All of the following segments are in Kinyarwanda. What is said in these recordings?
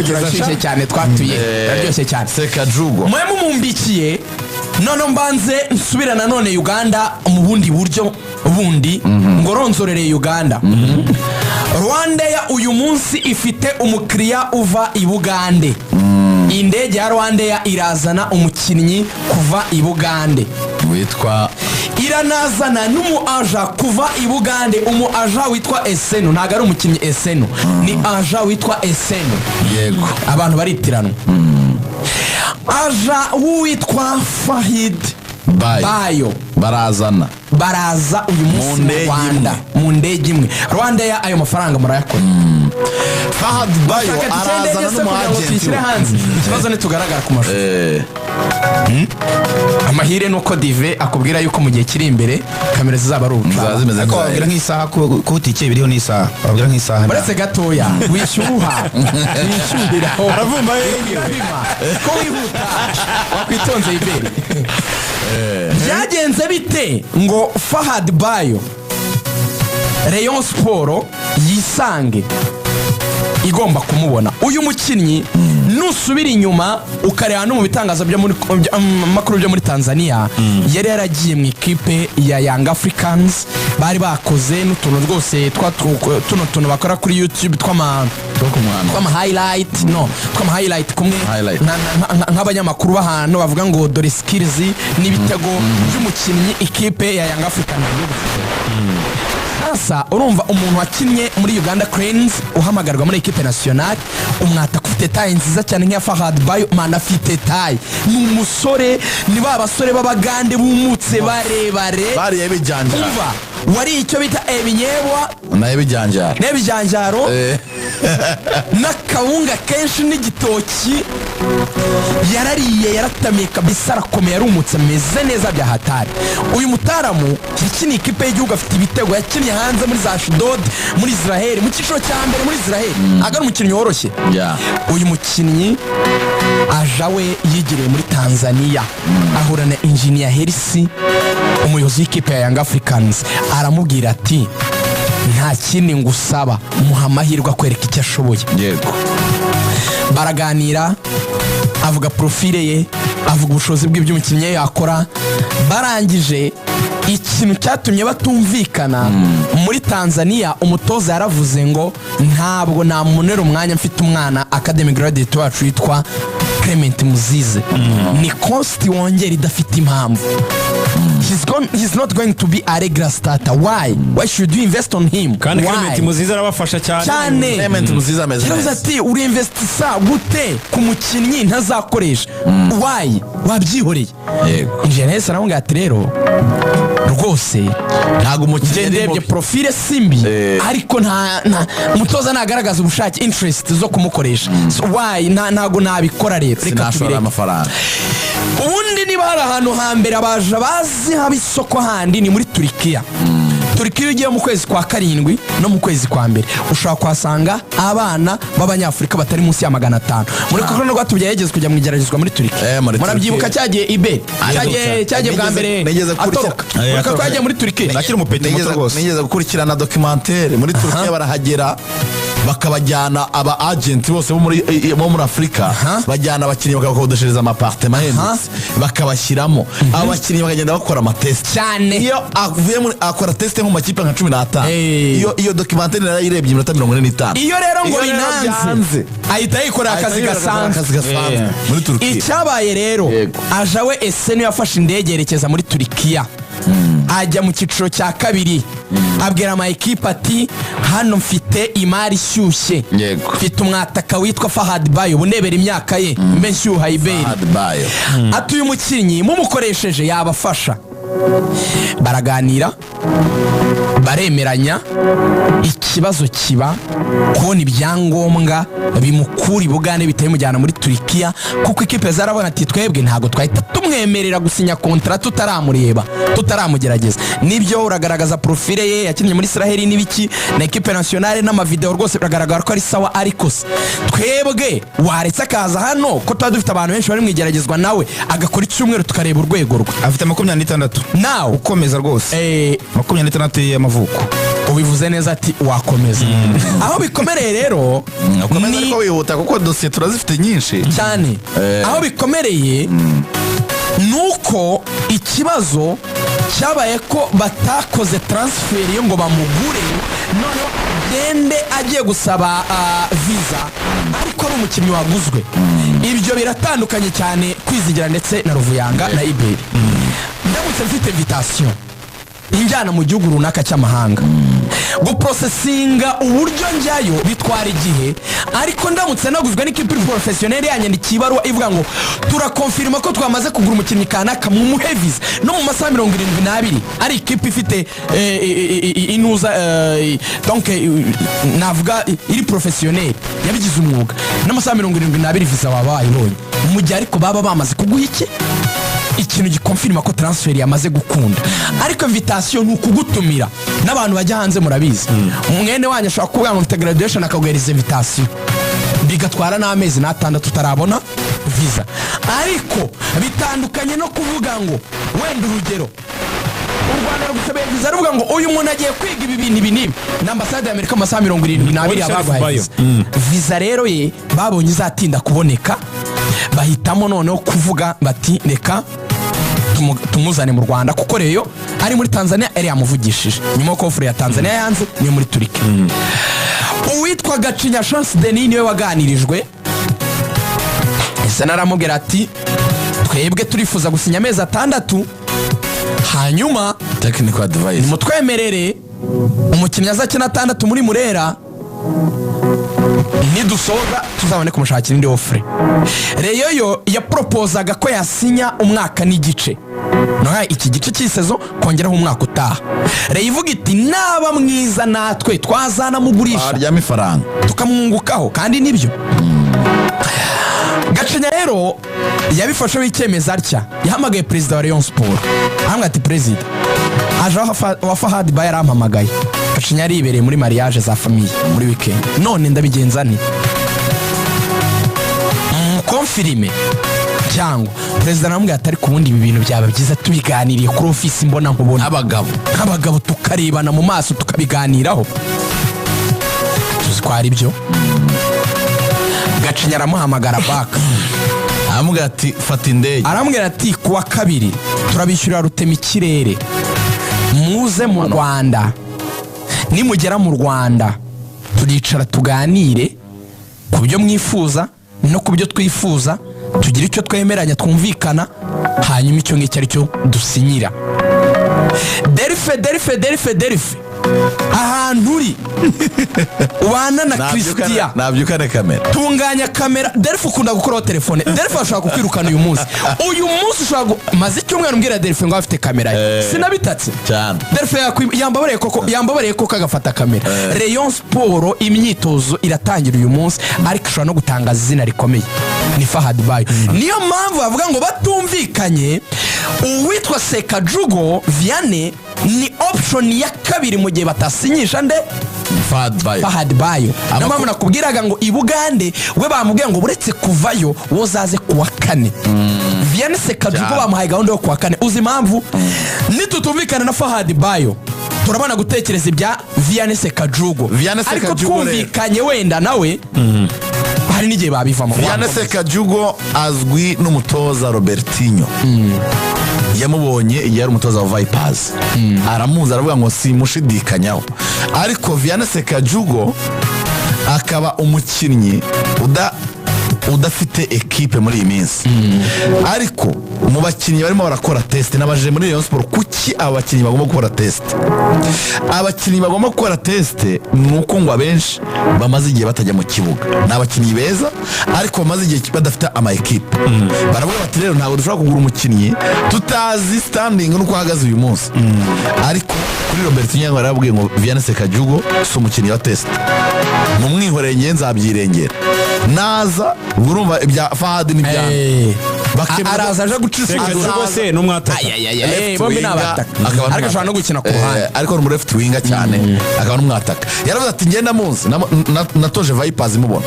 Turashyushye cyane twatuye biraryoshye cyane Sekajugo mwe mumumbikiye none mbanze nsubira nanone Uganda mu bundi buryo bundi ngoronzorere Uganda. Rwanda ya uyu munsi ifite umukiriya uva i Bugande. Indege ya Rwanda ya irazana umukinnyi kuva i Bugande witwa iranazana n'umuaja kuva i Bugande. Umuaja witwa Eseno, ntago ari umukinnyi Eseno, ni aja witwa Eseno. Yego abantu baritiranwa. Aja witwa Fahid Bayo baraza uyu munsi mu Rwanda mu ndege imwe. Rwanda ya ayo mafaranga murayakora. Fahad Bayo arazana n'umuagenti hanze. Ikibazo ni tugaragara ku mashusho. Amahire nuko Dive akubwira yuko mu gihe kiri imbere kamera zizaba ari zimeze ko babwira nk'isaha ko tike biriho n'isaha babwira nk'isaha baretse gatoya wishyuha wishyurira aravumba ko wihuta wakwitonze ibere. Byagenze bite ngo Fahad Bayo Rayonsport yisange igomba kumubona uyu mukinnyi? Nusubira inyuma ukareba no mu bitangazo byo muri makuru byo muri Tanzania yari yaragiye mu ikipe ya Young Africans, bari bakoze n'utuntu rwose tuno bakora kuri YouTube twama highlight kumwe nk'abanyamakuru bahano bavuga ngo dore skills n'ibitego by'umukinnyi ikipe ya Young Africans. Sasa urumva umuntu wakinnye muri Uganda Cranes uhamagarwa muri equipe nationale, umwata kufite taille nziza cyane nk'ya Fahad Bayo, mana afite taille, ni umusore, ni ba basore b'Abagande bumutse barebare bari yabijanjara. Umva wari icyo bita ebinyebwa n'ebijanjaro n'akawunga kenshi n'igitoki, yarariye yaratamiye kabisa, arakomeye, arumutse meze neza bya hatari. Uyu mutaramu yakiniye ikipe y'igihugu, afite ibitego, yakinnye hanze muri za Ashdod, muri Israel, mu cyiciro cya mbere muri Israel, agana umukinnyi woroshye. Uyu mukinnyi aja we yigiriye muri Tanzania, ahura na Engineer Hersi, umuyobozi w'ikipe ya Young Africans, aramubwira ati nta kindi ngusaba, muha amahirwe akwereka icyo ashoboye. Yego baraganira, avuga profile ye, avuga ubushobozi bw'iby'umukinnyi yakora. Barangije ikintu cyatumye batumvikana muri Tanzania, umutoza yaravuze ngo ntabwo namunera umwanya, mfite umwana academic graduate wacu yitwa Clement Muzize, ni cost wongera idafite impamvu. He's not going to be a regular starter. Why should you invest on him? Kandi Clement Muzize arabafasha cyane. Clement Muzize ameze neza ati uri investisa gute ku mukinnyi ntazakoresha. Why wabyihoreye? Yego Njenese nawe ati rero rwose ntago umukinnyi ndebye profile simbi, ariko nta mutoza nagaragaza ubushake interest zo kumukoresha. Why ntago nabikora rero, reka tubire amafaranga. Ubundi niba hari ahantu hambere abaje bazi haba isoko handi ni muri Turkiya. Turkiya ugiye mu kwezi kwa karindwi no mu kwezi kwa mbere ushaka kwasanga abana b'Abanyafrika batari munsi ya 500. Muri kuko no rwatubye yegeze kujya mu igeragezwa muri Turkiya. Murabyibuka cyagiye ibe cyagiye bwa mbere atoroka ko yagiye muri Turkiya. Nakiri umupeti moto rwose. Nigeze gukurikirana documentaire muri Turkiya, barahagera bakabajyana aba agent bose bo muri Afrika, bajyana abakinnyi bakabakodeshereza amapartement ahendutse bakabashyiramo. Abakinnyi bakagenda bakora amatest cyane. Iyo avuye muri akora test nko mu makipe nka 15, iyo documentaire narayirebye iminota 45. Iyo rero ngo binanze ahita yikora akazi gasanzwe muri Turkiya. Icyabaye rero aja we Eseno yafashe indege yerekeza muri Turkiya, ajya mu cyiciro cya kabiri, abwira ama equipe ati hano mfite imari ishyushye, mfite umwataka witwa Fahad Bayo, bunebera imyaka ye mbe nshyuha iberi. Ati uyu mukinnyi mumukoresheje yabafasha. Baraganira, baremeranya, ikibazo kiba kubona ibyangombwa bimukura i Bugande bitayimujyana muri Turkiya, kuko ikipe zarabona ati twebwe ntago twahita tumwemerera gusinya contrat tutaramureba, tutaramugerageza. Nibyo uragaragaza profile ye, yakinnye muri Israel n'ibiki na equipe nationale n'amavideo rwose biragaragara ko ari sawa, ariko twebwe waretse akaza hano ko tuba dufite abantu benshi bari mwigeragezwa nawe agakora icyumweru tukareba urwego rwe. Afite 26 now ukomeza rwose 26 y'amavuko. ubivuze neza ati wakomeza aho bikomereye rero ukomeza ariko wihuta kuko dosiye turazifite nyinshi cyane aho bikomereye nuko ikibazo cyabaye ko batakoze transfer yo ngo bamugure noneho dende agiye gusaba visa ariko ari umukinnyi waguzwe ibyo biratandukanye cyane kwizigira ndetse na Ruvuyanga na Iberi ndamutse mfite invitation injyana mu gihugu runaka cy'amahanga guprocesinga uburyo njyayo bitwara igihe ariko ndamutse naguzwe n'ikipe professionnel yanyandikiye ibaruwa ivuga ngo turakonfirma ko twamaze kugura umukinnyi kanaka mu muhevize no mu masaha 72 ari ikipe ifite inuza donc navuga iri professionnel yabigize umwuga n'amasaha 72 visa wabaye ibonye mu gihe ariko baba bamaze kuguha iki ikintu gikonfirma ko transfer yamaze gukunda ariko invitation nukugutumira n'abantu bajya hanze murabizi umwene wanya ashaka kuvuga ngo mfite graduation akaguhereza invitation bigatwara n'amezi n'atandatu tutarabona visa ariko bitandukanye no kuvuga ngo wenda urugero u Rwanda rugusabye visa ruvuga ngo uyu muntu agiye kwiga ibi bintu ibinibi n'ambasade ya Amerika amasaha 72 yabaguhaye visa rero ye babonye izatinda kuboneka bahitamo noneho kuvuga bati reka tumuzane mu Rwanda kuko reyo ari muri Tanzania eri yamuvugishije nyuma ko ofure ya Tanzania yanze niyo muri Turiki uwitwa Gacinya Chance Denis niwe waganirijwe ese naramubwira ati twebwe turifuza gusinya amezi 6 hanyuma technical advice nimutwemerere umukinnyi azakina 6 muri Murera nidusoza tuzabone kumushakira indi ofure reyo yo yapropozaga ko yasinya umwaka n'igice noha iki gice cy'isezo kongeraho umwaka utaha reyo ivuga iti naba mwiza natwe twazana mugurisha arya mifaranga tukamwungukaho kandi nibyo Gacinya rero yabifashe w'icyemeza atya yahamagaye perezida wa Rayonsport ahamwe ati perezida aje wa Fahad Bayo arampamagaye Gacinya aribereye muri mariage za famille muri weekend none ndabigenza nti confirme cyangwa perezida namubwiye atari kubundi ibi bintu byaba byiza tubiganiriye kuri office mbona nkubona abagabo tukarebana mu maso tukabiganiraho tuzitwara ibyo Gacinya aramuhamagara baka aramubwira ati fata indege aramubwira ati kuwa 2 turabishyurira rutema ikirere muze mu Rwanda nimugera mu Rwanda turicara tuganire ku byo mwifuza no ku byo twifuza tugira icyo twemeranya twumvikana hanyuma icyo ngicyo ari cyo dusinyira Delphi ahantu uri ubana na Christian nabyukane kamera tunganya kamera Delphi ukunda gukora telefone Delphi ashaka kukwirukana uyu munsi ushaka maze icyumweru mbwira Delphi ngo afite kamera sinabitatse cyane Delphi yambabareye koko agafata kamera Rayonsport imyitozo iratangira uyu munsi ariko ushobora no gutangaza izina rikomeye ni Fahad Bayo niyo mpamvu bavuga ngo batumvikanye uwitwa Sekajugo Vianney ni option ya 2 mu gihe batasinyisha nde Fahad Bayo namwe nakubwiraga ngo ibugande we bamubwiye ngo buretse kuvayo wozaze kuwa 4 Vianney Sekajugo bamuhaye gahunda yo kuwa 4 uzi impamvu nitutumvikana na Fahad Bayo turabana gutekereza ibya Vianney Sekajugo ariko twumvikanye wenda nawe hari n'igihe babivamo Vianney Sekajugo azwi n'umutoza Robertinho yamubonye yari umutoza wa Vipers aramuza aravuga ngo simushidikanyaho ariko Vianney Sekajugo akaba umukinnyi udafite equipe muri iyi minsi ariko mu bakinnyi barimo barakora test nabaje muri Rayonsport kuki abakinnyi bagomba gukora test abakinnyi bagomba gukora test nuko ngo abenshi bamaze igihe batajya mu kibuga n'abakinnyi beza ariko bamaze igihe badafite ama equipe baravuga bati rero ntabwo dushobora kugura umukinnyi tutazi standing nuko ahagaze uyu munsi ariko kuri Robertinho yarabwiye ngo Vianney Sekajugo so umukinnyi wa test mu mwihoreye nzabyirengera naza urumva ibya Fahad n'ibya araza aje gucisa rwose n'umwataka bombi n'abataka ariko ashobora no gukina ku ruhande ariko ni left winger cyane akaba n'umwataka yaravuze ati ngenda muzi natoje Vipers mubona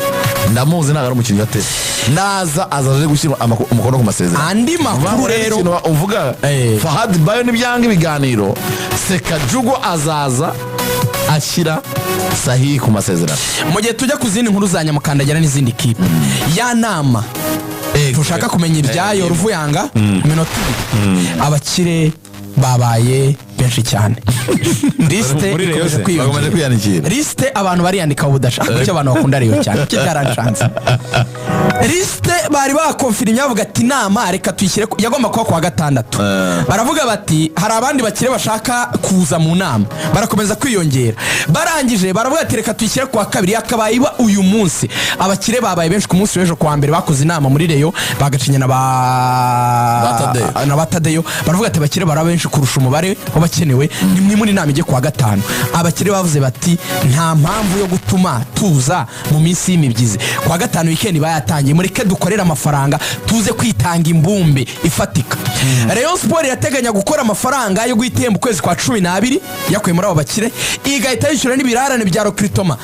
ndamuzi ntago ari umukinnyi wa test naza azaje gushyira umukono ku masezerano andi makuru rero uvuga Fahad Bayo n'ibyanga ibiganiro Sekajugo azaza ashyira sahihi ku masezerano. mu gihe tujya ku zindi nkuru za nyamukandagira n'izindi kipe ya nama tushaka kumenya ibyayo Ruvuyanga minota abakire babaye benshi cyane. Liste ikomeje kwiyongera. Liste abantu bariyandika ubudashaka cyo abantu bakunda Rayon cyane cyaranshanze. Liste bari bakonfirmye bavuga ati nama reka tuyishyire yagomba kuba kwa gatandatu. Baravuga bati hari abandi bakire bashaka kuza mu nama barakomeza kwiyongera. Barangije baravuga ati reka tuyishyire kwa kabiri yakabayiba uyu munsi. Abakire babaye benshi ku munsi w'ejo kwa mbere bakoze inama muri Rayon bagacinya na Batadeyo baravuga ati bakire bara benshi kurusha umubare bakenewe nimwe muri nama ije kwa gatanu. Abakire bavuze bati nta mpamvu yo gutuma tuza mu minsi y'imibyizi kwa gatanu weekend bayatangiye mureke dukorera amafaranga tuze kwitanga imbumbe ifatika. Rayonsport yateganya gukora amafaranga yo guhitemba kwezi kwa 12 yakuye muri abo bakire igahita yishyura n'ibirarane bya recruitment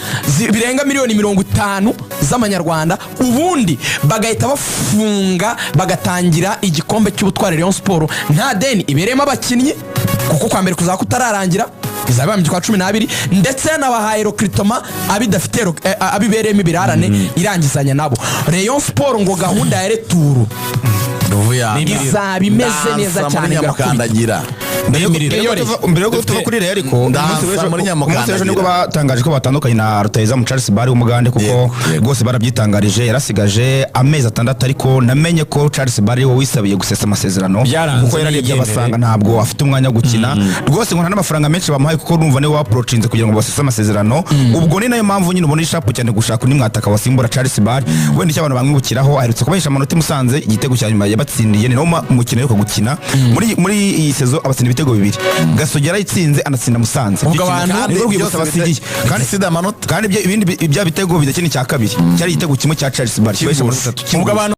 birenga miliyoni 50 z'amanyarwanda ubundi bagahita bafunga bagatangira igikombe cy'ubutware Rayonsport nta deni iberemo abakinnyi kuko kwa mbere kuzaba kutararangira bizaba mu kwa 12 ndetse n'abahaye recruitment abidafite abiberemo ibirarane irangizanya nabo. Rayonsport ngo gahunda ya retour izaba imeze neza cyane nyamukandagira. Mbere yo tuva kuri Rayon ariko umunsi w'ejo nibwo batangaje ko batandukanye na Rutahizamu Charles Bari w'umugande kuko rwose barabyitangarije yarasigaje amezi 6 ariko namenye ko Charles Bari wo wisabiye gusesa amasezerano kuko yararebye abasanga ntabwo afite umwanya wo gukina rwose ngo nta n'amafaranga menshi bamuhaye kuko numva ne waprochinze kugira ngo basese amasezerano ubwo ni nayo mpamvu nyine ubona ishapu cyane gushaka undi mwataka wasimbura Charles Bari wenda icyo abantu bamwibukiraho aherutse kubesha amanota Musanze igitego cya nyuma yabatsindiye ni no umukino yo gukina muri iyi sezo abatsinda ibitego 2 Gasogera yitsinze anatsinda Musanze ubwo abantu byose basigiye kandi sida amanota kandi ibindi bya bitego bidakini cya kabiri cyari igitego kimwe cya Charles Bari kubesha amanota 3 ubwo abantu